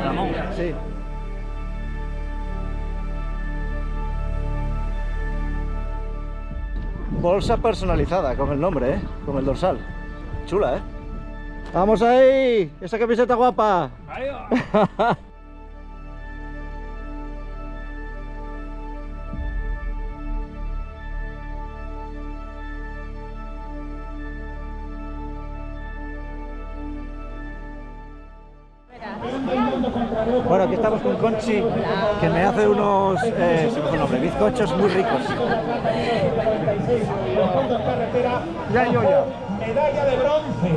Ramón. Sí. Bolsa personalizada con el nombre, con el dorsal. Chula, ¡Vamos ahí! ¡Esa camiseta guapa! Ahí va. Bueno, aquí estamos con Conchi, que me hace unos, se me fue el nombre, bizcochos muy ricos. Ya. Medalla de bronce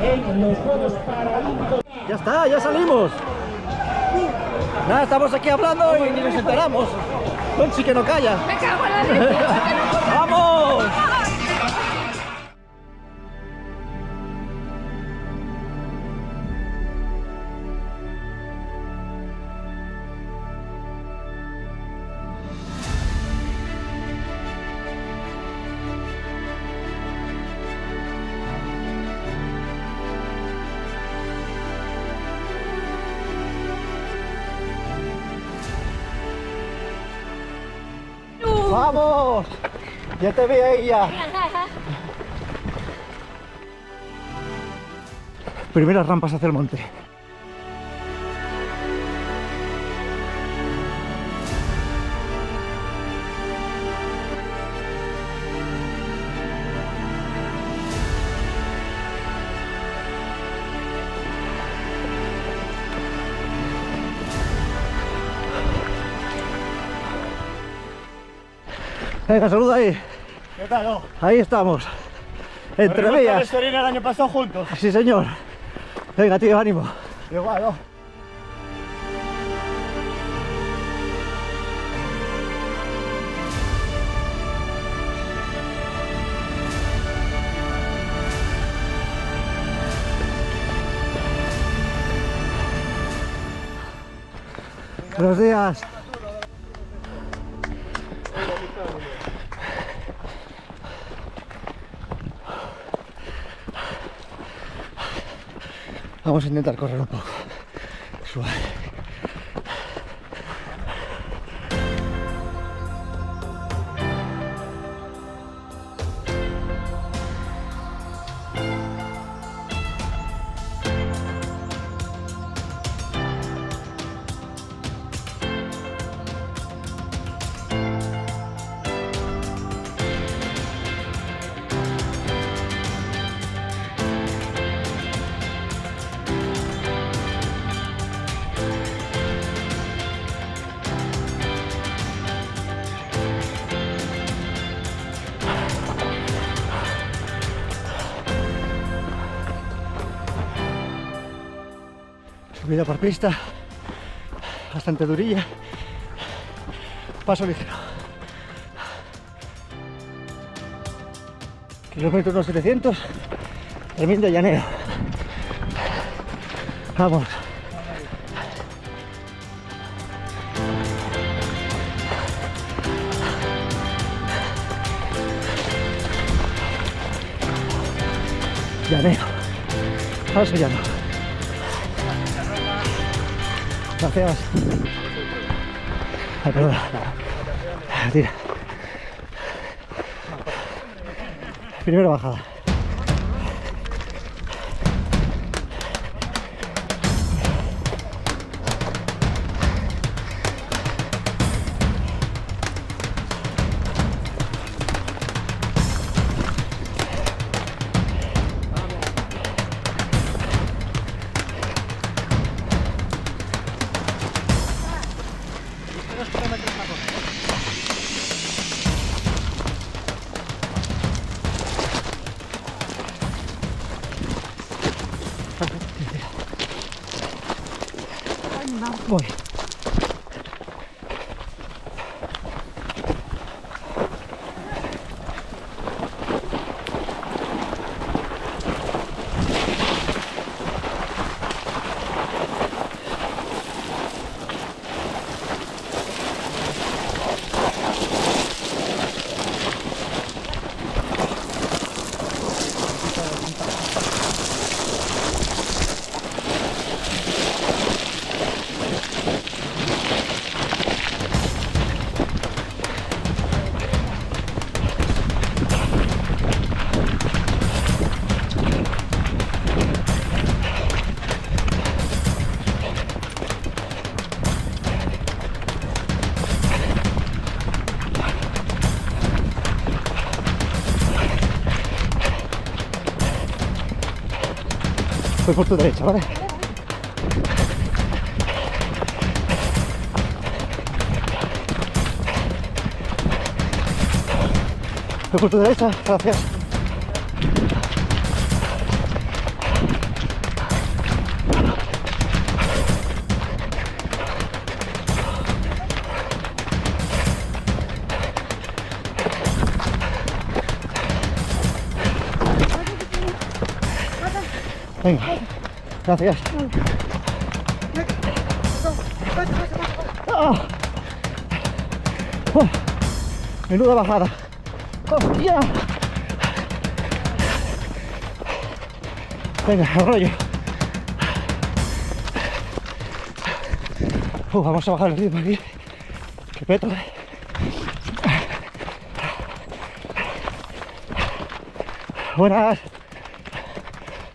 en los Juegos Paralímpicos. Ya está, ya salimos. Nada, estamos aquí hablando y ni nos enteramos. Conchi, que no calla. Me cago en la leche. ¡Vamos! ¡Vamos! Ya te vi ahí ya. Primeras rampas hacia el monte. Venga, saluda ahí. ¿Qué tal? No? Ahí estamos. Entre Corrimos vías. Estoril el año pasado juntos. Sí, señor. Venga, tío, ánimo. Igual, ¿no? Buenos días. Vamos a intentar correr un poco. Suave. Subida por pista, bastante durilla, paso ligero. Kilómetro unos 700, tremendo llaneo. Vamos. Llaneo, paso llano. Gracias. Ay, perdona. Tira. Primera bajada. Voy. Voy por tu derecha, ¿vale? Voy por tu derecha, gracias. Venga, gracias. ¡Ah! ¡Oh! Menuda bajada. ¡Hostia! Venga, arroyo. Vamos a bajar el ritmo aquí. Que peto, Buenas.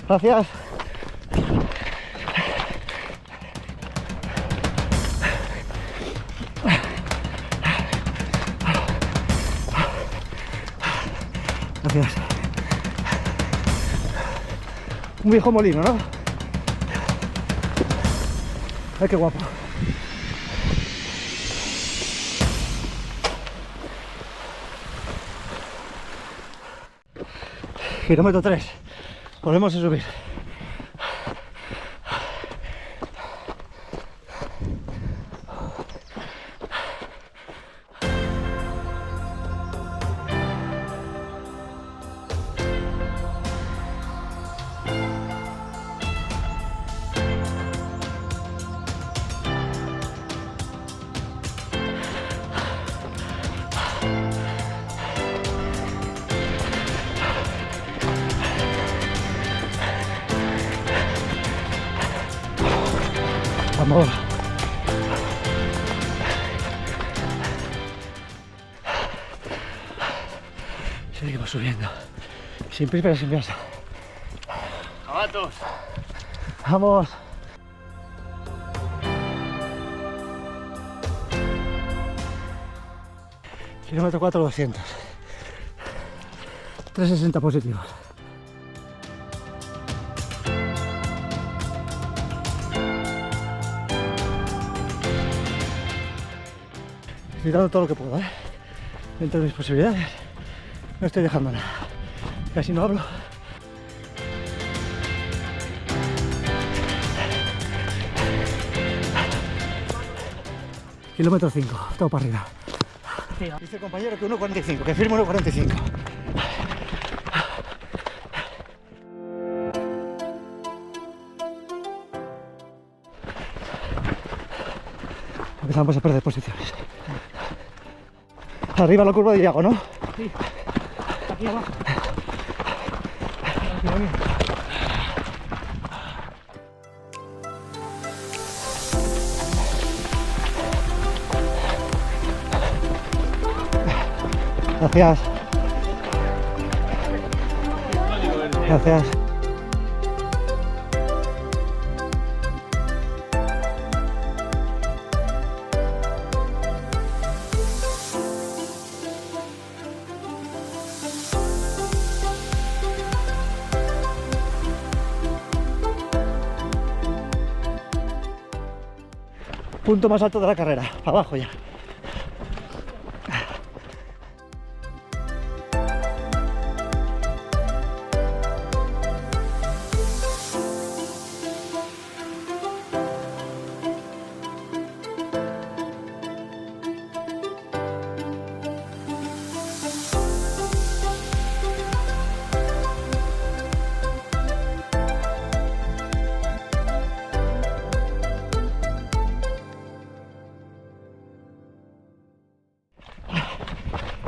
Gracias. Gracias. Un viejo molino, ¿no? Ay, qué guapo. Kilómetro 3. Volvemos a subir. Vamos. Seguimos subiendo. Sin prisa, sin prisa. ¡Abatos! Vamos. Kilómetro 4, 200. 360 positivos. Estoy dando todo lo que puedo, dentro de mis posibilidades. No estoy dejando nada. Casi no hablo. Kilómetro 5, todo para arriba. Dice el compañero que 1.45, que firmo 1.45. Empezamos a perder posiciones. Arriba la curva de Iago, ¿no? Sí, aquí abajo. Gracias. Gracias. Punto más alto de la carrera, abajo ya.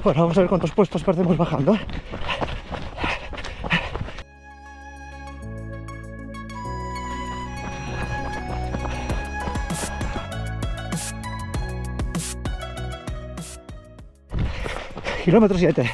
Bueno, vamos a ver cuántos puestos perdemos bajando, Kilómetro 7.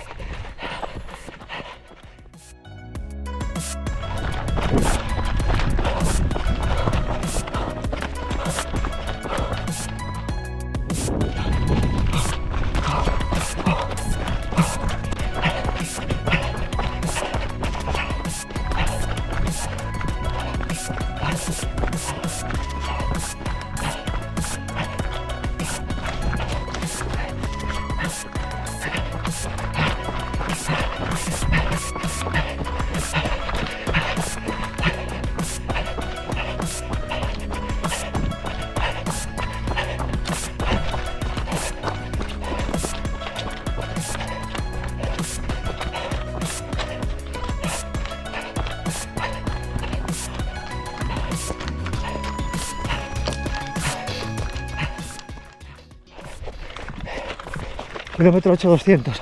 kilómetro 8,200.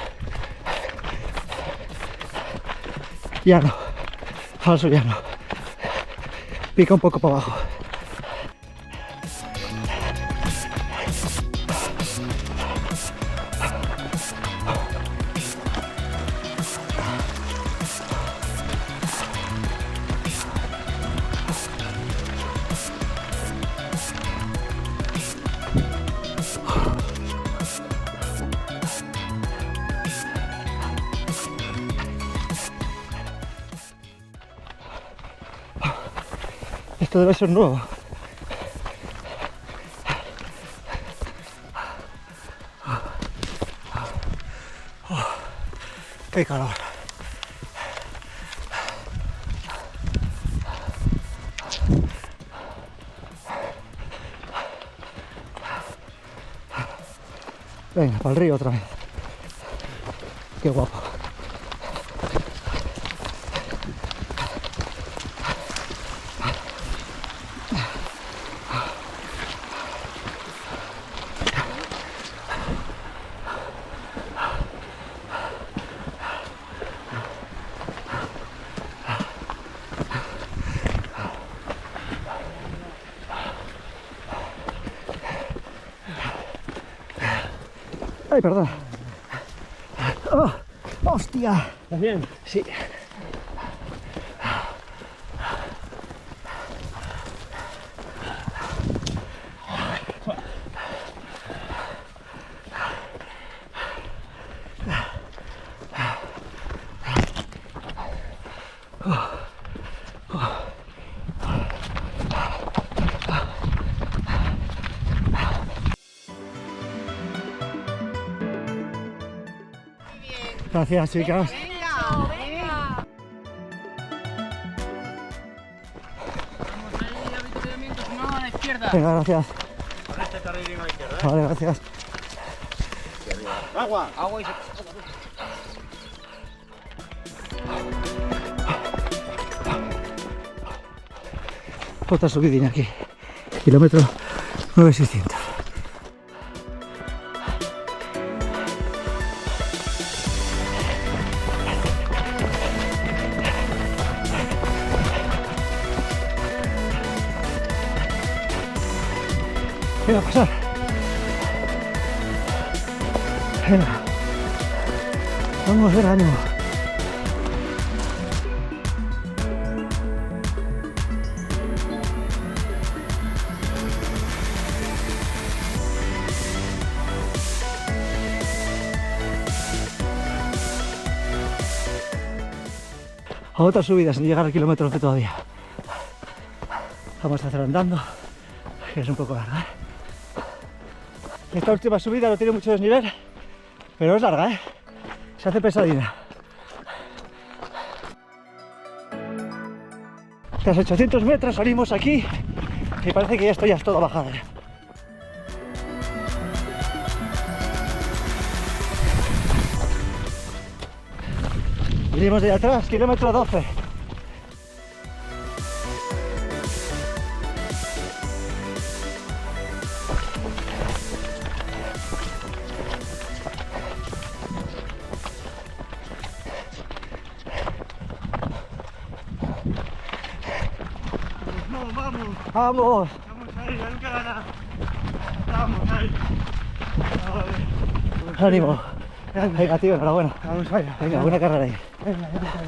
Llano, falso llano. Pica un poco para abajo. Esto debe ser nuevo. ¡Qué calor! Venga, para el río otra vez. ¡Qué guapo! ¡Ay, perdón! ¡Oh! ¡Hostia! ¿Estás bien? Sí. Gracias, chicas. Venga, venga. Vamos ahí, avituallamiento, no, a la izquierda. Venga, gracias. Este carril a la izquierda. Vale, gracias. Agua. Agua y se... Otra subidina aquí. Kilómetro 9,600. Venga, pasar. Venga. Vamos a ver, ánimo. A otra subida sin llegar al kilómetro 11 todavía. Vamos a hacer andando, que es un poco larga, ¿eh? Esta última subida no tiene mucho desnivel, pero es larga, ¿eh? Se hace pesadina. Tras 800 metros salimos aquí y parece que ya esto ya es toda bajada. Venimos de atrás, kilómetro 12. Vamos, vamos. ¡Vamos! Vamos ahí, ya nunca gana. Vamos ahí. ¡Ánimo! Venga, tío, enhorabuena. Vamos allá. Venga, buena carrera ahí. Venga, ya está.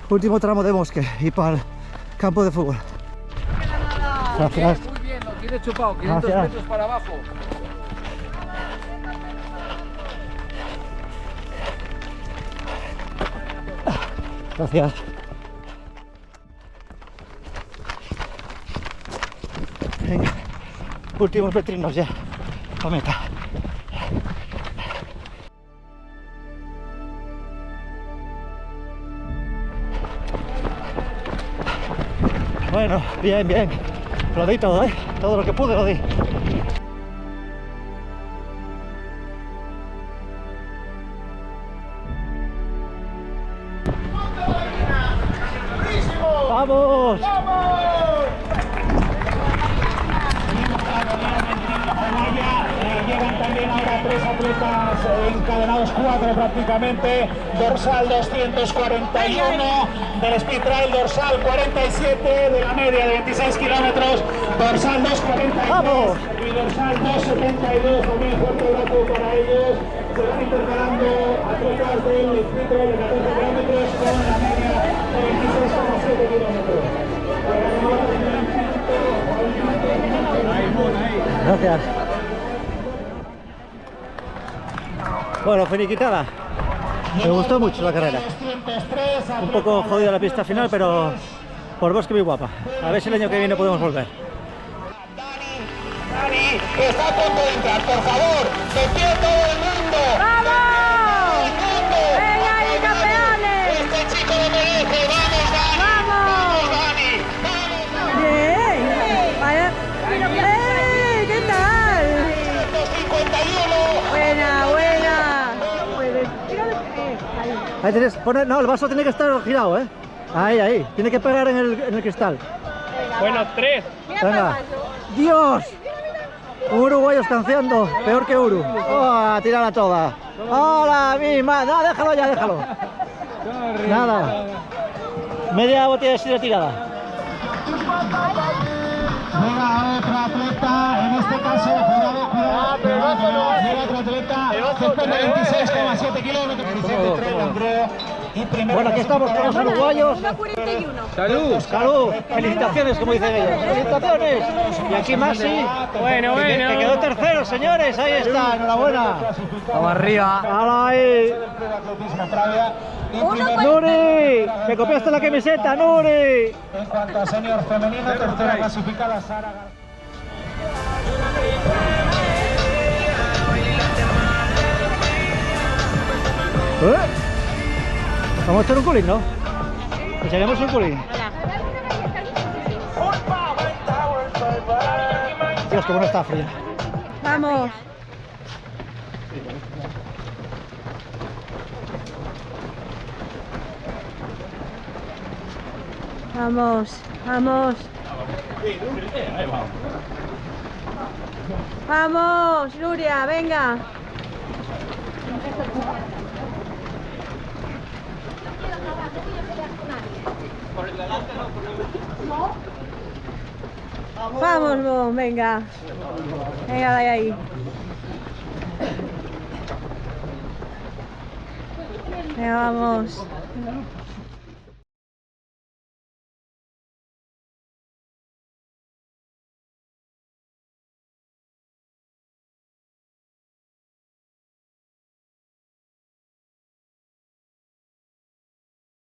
Último tramo de bosque y para el campo de fútbol. Gracias. Muy bien, lo tiene chupado, 500 Gracias. metros para abajo. Gracias. Venga, últimos metrinos ya. La meta. Bueno, bien, bien. Lo di todo, ¿eh? Todo lo que pude lo di. ¡Vamos! también ahora 3 atletas encadenados, 4 prácticamente. Dorsal 241 del Speed Trail, dorsal 47 de la media de 26 kilómetros, dorsal 243 ¡Vamos! y dorsal 272, también fuerte brazo para ellos. Se van intercalando atletas del Speed Trail de 14 kilómetros con la media de 26,7 kilómetros. Gracias. Bueno, finiquitada. Me gustó mucho la carrera. Un poco jodida la pista final, pero por bosque muy guapa. A ver si el año que viene podemos volver. Dani está a punto de entrar, por favor, de pie todo el mundo. ¡Vamos! ¡Todo el mundo! ¡Venga ahí, campeones! Este chico lo merece, vamos Dani. ¡Vamos! Dani, vamos Dani. ¡Bien! Vaya. ¡Eh! ¿Qué tal? 151. Buena, buena. Ahí tienes, no, el vaso tiene que estar girado, ¿eh? Ahí, ahí. Tiene que pegar en el cristal. Bueno, 3. Venga. ¡Dios! Un uruguayo escanciando, peor que Uru. ¡Oh, tírala toda! ¡Hola, misma! No, déjalo ya, déjalo. Nada. Media botella de sidra tirada. Llega otro atleta, en este caso, cuidado, llega otro atleta, 26,7 kilómetros. Bueno, aquí estamos con los uruguayos. 41. ¡Salud! ¡Salud! ¡Felicitaciones, como dicen ellos! ¡Felicitaciones! Y aquí Masi, Bueno, que quedó tercero, señores. Ahí está, enhorabuena. Vamos arriba. ¡Hala ahí! ¡Nuri! ¡Me copiaste la camiseta, Nuri! En cuanto a senior femenino, tercera clasificada Sara García. Vamos a echar un culín, ¿no? Echaremos un culín. Dios, qué bueno está fría. Vamos. Vamos, vamos. Vamos, Nuria, venga. Vamos, Bo, venga. Venga, de ahí. Venga, vamos.